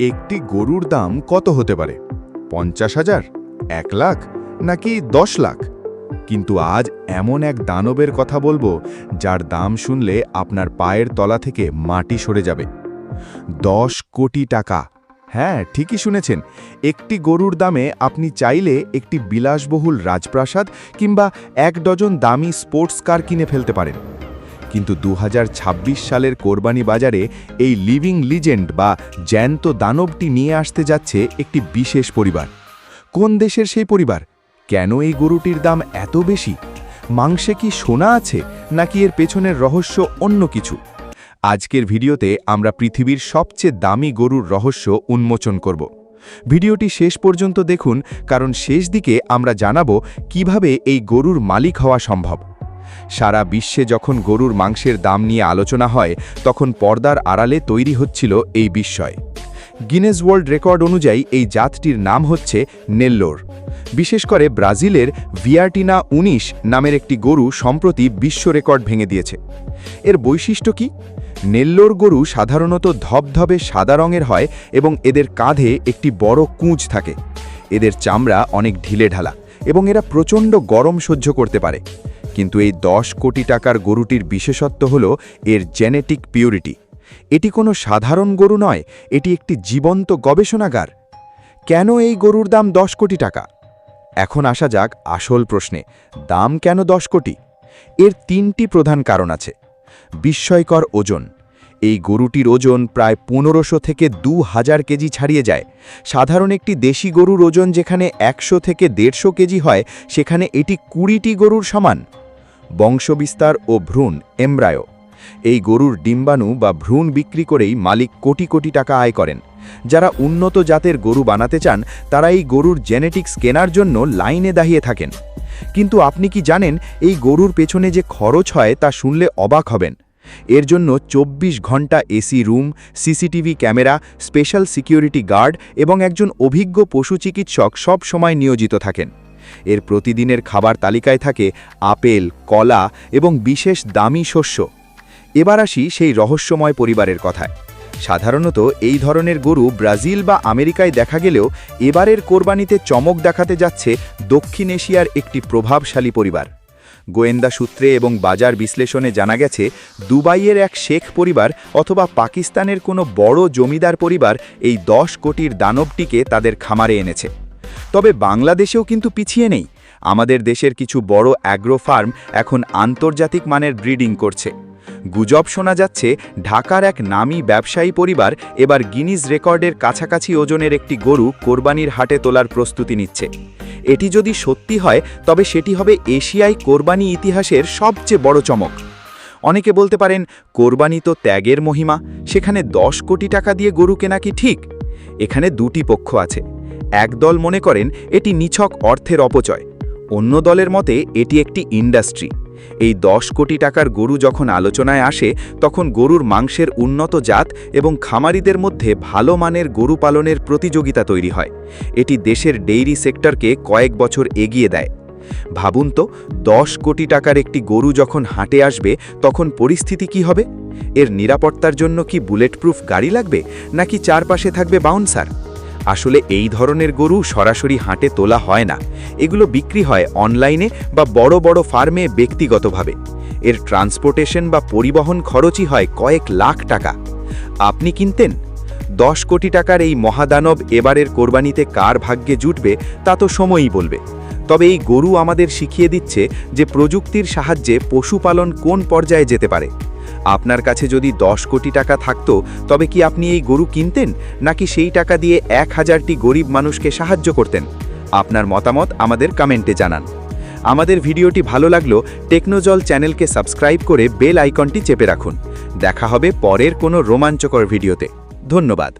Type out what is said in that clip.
একটি গরুর দাম কত হতে পারে? ৫০,০০০, ১ লাখ নাকি ১০ লাখ? কিন্তু আজ এমন এক দানবের কথা বলবো যার দাম শুনলে আপনার পায়ের তলা থেকে মাটি সরে যাবে। ১০ কোটি টাকা। হ্যাঁ, ঠিকই শুনেছেন। একটি গরুর দামে আপনি চাইলে একটি বিলাসবহুল রাজপ্রাসাদ কিংবা ১ ডজন দামি স্পোর্টস কার কিনে ফেলতে পারেন। কিন্তু ২০২৬ সালের কোরবানি বাজারে এই লিভিং লিজেন্ড বা জ্যান্ত দানবটি নিয়ে আসতে যাচ্ছে একটি বিশেষ পরিবার। কোন দেশের সেই পরিবার? কেন এই গরুটির দাম এত বেশি? মাংসে কি সোনা আছে নাকি এর পেছনের রহস্য অন্য কিছু? আজকের ভিডিওতে আমরা পৃথিবীর সবচেয়ে দামি গরুর রহস্য উন্মোচন করব। ভিডিওটি শেষ পর্যন্ত দেখুন, কারণ শেষ দিকে আমরা জানাবো কিভাবে এই গরুর মালিক হওয়া সম্ভব। সারা বিশ্বে যখন গরুর মাংসের দাম নিয়ে আলোচনা হয়, তখন পর্দার আড়ালে তৈরি হচ্ছিল এই বিস্ময়। গিনেস ওয়ার্ল্ড রেকর্ড অনুযায়ী এই জাতটির নাম হচ্ছে নেল্লোর। বিশেষ করে ব্রাজিলের ভিয়ার্টিনা ১৯ নামের একটি গরু সম্প্রতি বিশ্ব রেকর্ড ভেঙে দিয়েছে। এর বৈশিষ্ট্য কি? নেল্লোর গরু সাধারণত ধবধবে সাদা রঙের হয় এবং এদের কাঁধে একটি বড় কুঁজ থাকে। এদের চামড়া অনেক ঢিলেঢালা এবং এরা প্রচণ্ড গরম সহ্য করতে পারে। কিন্তু এই ১০ কোটি টাকার গরুটির বিশেষত্ব হল এর জেনেটিক পিউরিটি। এটি কোনো সাধারণ গরু নয়, এটি একটি জীবন্ত গবেষণাগার। কেন এই গরুর দাম ১০ কোটি টাকা? এখন আসা যাক আসল প্রশ্নে, দাম কেন ১০ কোটি? এর ৩টি প্রধান কারণ আছে। বিস্ময়কর ওজন। এই গরুটির ওজন প্রায় ১৫০০ থেকে ২০০০ কেজি ছাড়িয়ে যায়। সাধারণ একটি দেশি গরুর ওজন যেখানে ১০০ থেকে ১৫০ কেজি হয়, সেখানে এটি ২০টি গরুর সমান। বংশবিস্তার ও ভ্রূণ এমব্রায়ো। এই গরুর ডিম্বাণু বা ভ্রূণ বিক্রি করেই মালিক কোটি কোটি টাকা আয় করেন। যারা উন্নত জাতের গরু বানাতে চান, তারা এই গরুর জেনেটিক্স কেনার জন্য লাইনে দাঁড়িয়ে থাকেন। কিন্তু আপনি কি জানেন এই গরুর পেছনে যে খরচ হয় তা শুনলে অবাক হবেন। এর জন্য ২৪ ঘন্টা AC room, CCTV camera, special security guard এবং একজন অভিজ্ঞ পশু চিকিৎসক সব সময় নিয়োজিত থাকেন। এর প্রতিদিনের খাবার তালিকায় থাকে আপেল, কলা এবং বিশেষ দামি শস্য। এবার আসি সেই রহস্যময় পরিবারের কথায়। সাধারণত এই ধরনের গরু ব্রাজিল বা আমেরিকায় দেখা গেলেও এবারের কোরবানিতে চমক দেখাতে যাচ্ছে দক্ষিণ এশিয়ার একটি প্রভাবশালী পরিবার। গোয়েন্দা সূত্রে এবং বাজার বিশ্লেষণে জানা গেছে দুবাইয়ের এক শেখ পরিবার অথবা পাকিস্তানের কোনো বড় জমিদার পরিবার এই ১০ কোটির দানবটিকে তাদের খামারে এনেছে। তবে বাংলাদেশেও কিন্তু পিছিয়ে নেই। আমাদের দেশের কিছু বড় অ্যাগ্রো ফার্ম এখন আন্তর্জাতিক মানের ব্রিডিং করছে। গুজব শোনা যাচ্ছে ঢাকার এক নামী ব্যবসায়ী পরিবার এবার গিনিজ রেকর্ডের কাছাকাছি ওজনের একটি গরু কোরবানির হাটে তোলার প্রস্তুতি নিচ্ছে। এটি যদি সত্যি হয়, তবে সেটি হবে এশিয়ায় কোরবানি ইতিহাসের সবচেয়ে বড় চমক। অনেকে বলতে পারেন, কোরবানি তো ত্যাগের মহিমা, সেখানে ১০ কোটি টাকা দিয়ে গরু কেনা কি ঠিক? এখানে দুটি পক্ষ আছে। এক দল মনে করেন এটি নিছক অর্থের অপচয়, অন্য দলের মতে এটি একটি ইন্ডাস্ট্রি। এই ১০ কোটি টাকার গরু যখন আলোচনায় আসে, তখন গরুর মাংসের উন্নত জাত এবং খামারিদের মধ্যে ভালো মানের গরু পালনের প্রতিযোগিতা তৈরি হয়। এটি দেশের ডেইরি সেক্টরকে কয়েক বছর এগিয়ে দেয়। ভাবুন তো, ১০ কোটি টাকার একটি গরু যখন হাটে আসবে, তখন পরিস্থিতি কি হবে? এর নিরাপত্তার জন্য কি বুলেটপ্রুফ গাড়ি লাগবে, নাকি চারপাশে থাকবে বাউন্সার? আসলে এই ধরনের গরু সরাসরি হাটে তোলা হয় না। এগুলো বিক্রি হয় অনলাইনে বা বড় বড় ফার্মে ব্যক্তিগতভাবে। এর ট্রান্সপোর্টেশন বা পরিবহন খরচই হয় কয়েক লাখ টাকা। আপনি কিনতেন? ১০ কোটি টাকার এই মহাদানব এবারের কোরবানিতে কার ভাগ্যে জুটবে তা তো সময়ই বলবে। তবে এই গরু আমাদের শিখিয়ে দিচ্ছে যে প্রযুক্তির সাহায্যে পশুপালন কোন পর্যায়ে যেতে পারে। আপনার কাছে যদি ১০ কোটি টাকা থাকতো, তবে কি আপনি এই গরু কিনতেন, নাকি সেই টাকা দিয়ে ১০০০টি গরিব মানুষকে সাহায্য করতেন? আপনার মতামত আমাদের কমেন্টে জানান। আমাদের ভিডিওটি ভালো লাগলো টেকনোজল চ্যানেলকে সাবস্ক্রাইব করে বেল আইকনটি চেপে রাখুন। দেখা হবে পরের কোনো রোমাঞ্চকর ভিডিওতে। ধন্যবাদ।